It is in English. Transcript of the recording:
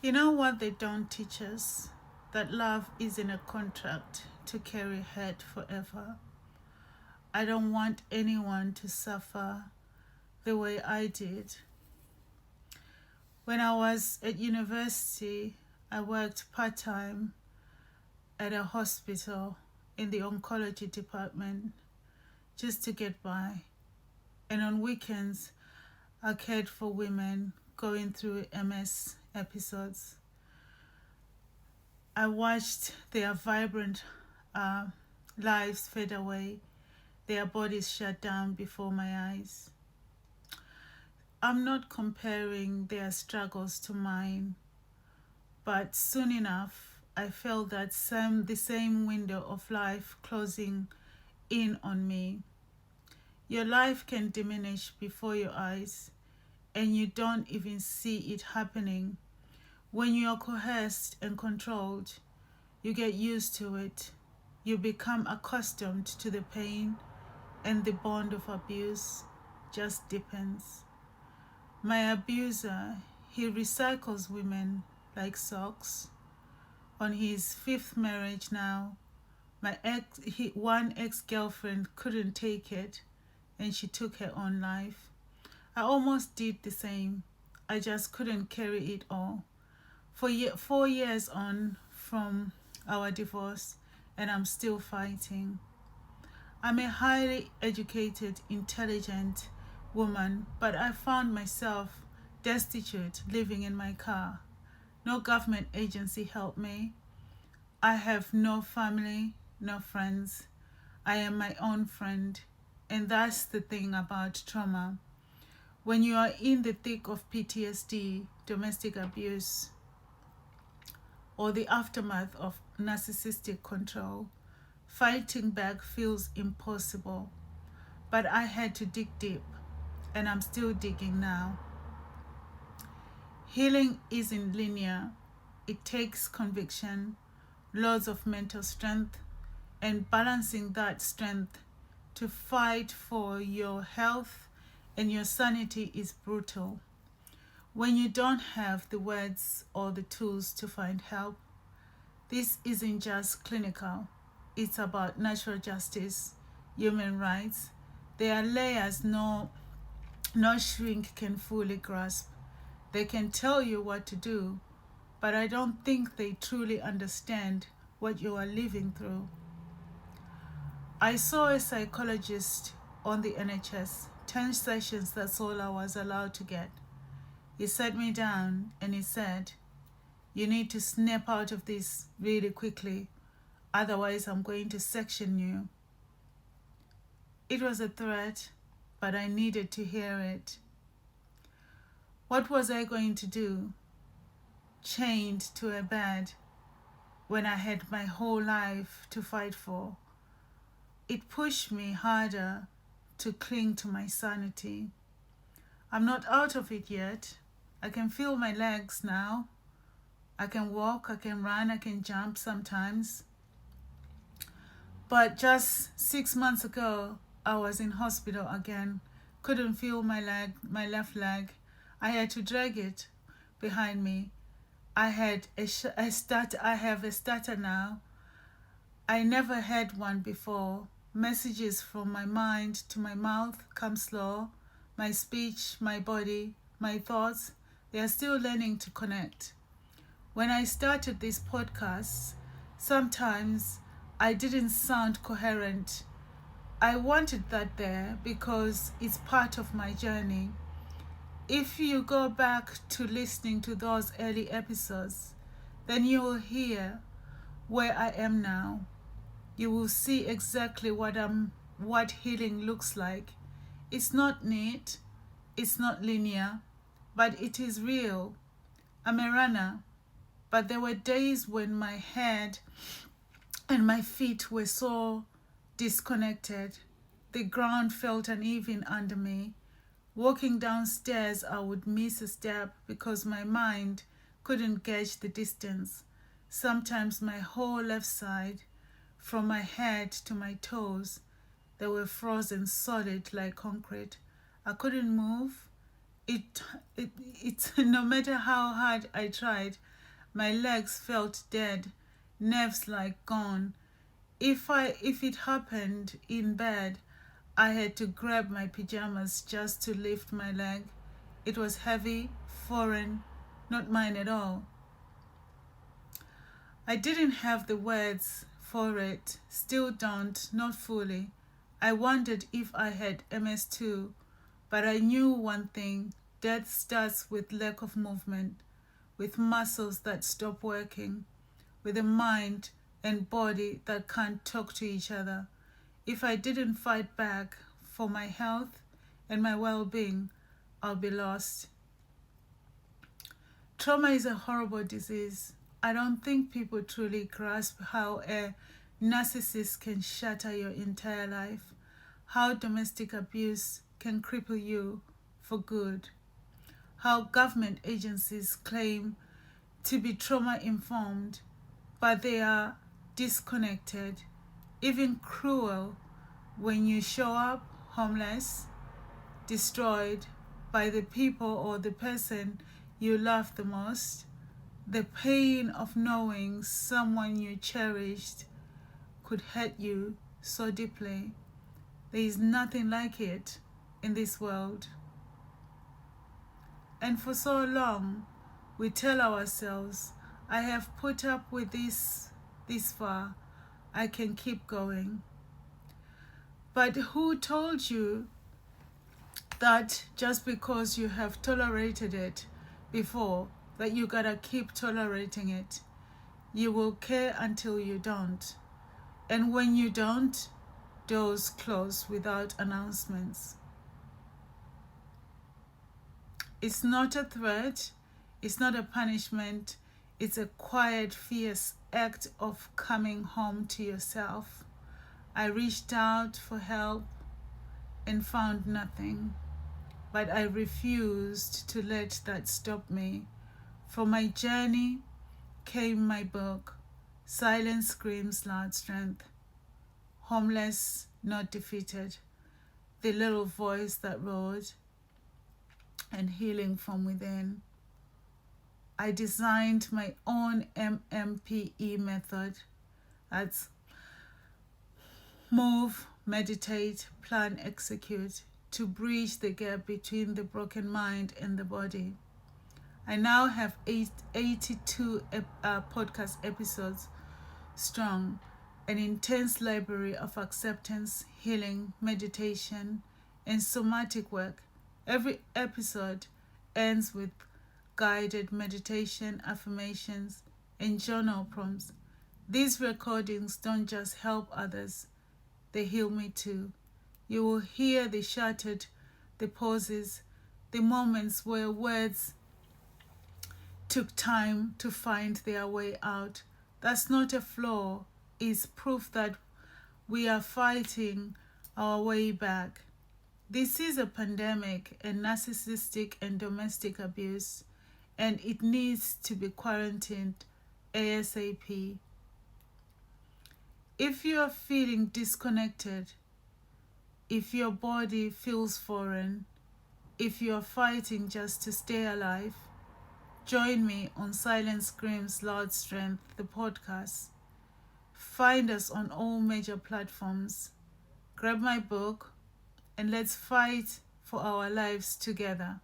You know what they don't teach us? That love isn't a contract to carry hurt forever. I don't want anyone to suffer the way I did. When I was at university, I worked part time at a hospital in the oncology department just to get by. And on weekends, I cared for women going through MS episodes. I watched their vibrant uh, lives fade away, their bodies shut down before my eyes. I'm not comparing their struggles to mine, but soon enough, I felt that the same window of life closing in on me. Your life can diminish before your eyes, and you don't even see it happening. When you are coerced and controlled, you get used to it. You become accustomed to the pain, and the bond of abuse just deepens. My abuser, he recycles women like socks. On his fifth marriage now, one ex-girlfriend couldn't take it, and she took her own life. I almost did the same. I just couldn't carry it all. 4 years on from our divorce, and I'm still fighting. I'm a highly educated, intelligent woman, but I found myself destitute living in my car. No government agency helped me. I have no family, no friends. I am my own friend. And that's the thing about trauma. When you are in the thick of PTSD, domestic abuse, or the aftermath of narcissistic control, fighting back feels impossible. But I had to dig deep, and I'm still digging now. Healing isn't linear. It takes conviction, loads of mental strength, and balancing that strength to fight for your health and your sanity is brutal. When you don't have the words or the tools to find help, this isn't just clinical. It's about natural justice, human rights. There are layers no shrink can fully grasp. They can tell you what to do, but I don't think they truly understand what you are living through. I saw a psychologist on the NHS, 10 sessions, that's all I was allowed to get. He sat me down and he said, "You need to snap out of this really quickly, otherwise I'm going to section you." It was a threat, but I needed to hear it. What was I going to do? Chained to a bed when I had my whole life to fight for. It pushed me harder to cling to my sanity. I'm not out of it yet. I can feel my legs now. I can walk, I can run, I can jump sometimes. But just 6 months ago, I was in hospital again. Couldn't feel my left leg. I had to drag it behind me. I have a stutter now. I never had one before. Messages from my mind to my mouth come slow. My speech, my body, my thoughts, they are still learning to connect. When I started these podcasts, sometimes I didn't sound coherent. I wanted that there because it's part of my journey. If you go back to listening to those early episodes, then you will hear where I am now. You will see exactly what healing looks like. It's not neat, it's not linear, but it is real. I'm a runner, but there were days when my head and my feet were so disconnected. The ground felt uneven under me. Walking downstairs, I would miss a step because my mind couldn't gauge the distance. Sometimes my whole left side, from my head to my toes, they were frozen solid like concrete. I couldn't move. It no matter how hard I tried, My legs felt dead, nerves like gone. If it happened in bed, I had to grab my pajamas just to lift my leg. It was heavy, foreign, not mine at all. I didn't have the words for it, still don't, not fully. I wondered if I had MS too, but I knew one thing: death starts with lack of movement, with muscles that stop working, with a mind and body that can't talk to each other. If I didn't fight back for my health and my well-being, I'll be lost. Trauma is a horrible disease. I don't think people truly grasp how a narcissist can shatter your entire life, how domestic abuse can cripple you for good, how government agencies claim to be trauma-informed, but they are disconnected, even cruel when you show up homeless, destroyed by the people or the person you love the most. The pain of knowing someone you cherished could hurt you so deeply. There is nothing like it in this world. And for so long, we tell ourselves, I have put up with this far, I can keep going. But who told you that just because you have tolerated it before, that you gotta keep tolerating it? You will care until you don't. And when you don't, doors close without announcements. It's not a threat, it's not a punishment, it's a quiet, fierce act of coming home to yourself. I reached out for help and found nothing, but I refused to let that stop me. From my journey came my book, Silence Screams Loud Strength, Homeless, Not Defeated, the little voice that roared, and Healing from Within. I designed my own MMPE method. That's move, meditate, plan, execute, to bridge the gap between the broken mind and the body. I now have 82 podcast episodes strong, an intense library of acceptance, healing, meditation, and somatic work. Every episode ends with guided meditation, affirmations, and journal prompts. These recordings don't just help others, they heal me too. You will hear the shattered, the pauses, the moments where words took time to find their way out. That's not a flaw, it's proof that we are fighting our way back. This is a pandemic, and narcissistic and domestic abuse, and it needs to be quarantined ASAP. If you are feeling disconnected, if your body feels foreign, if you are fighting just to stay alive, join me on Silence Screams Loud Strength, the podcast. Find us on all major platforms. Grab my book and let's fight for our lives together.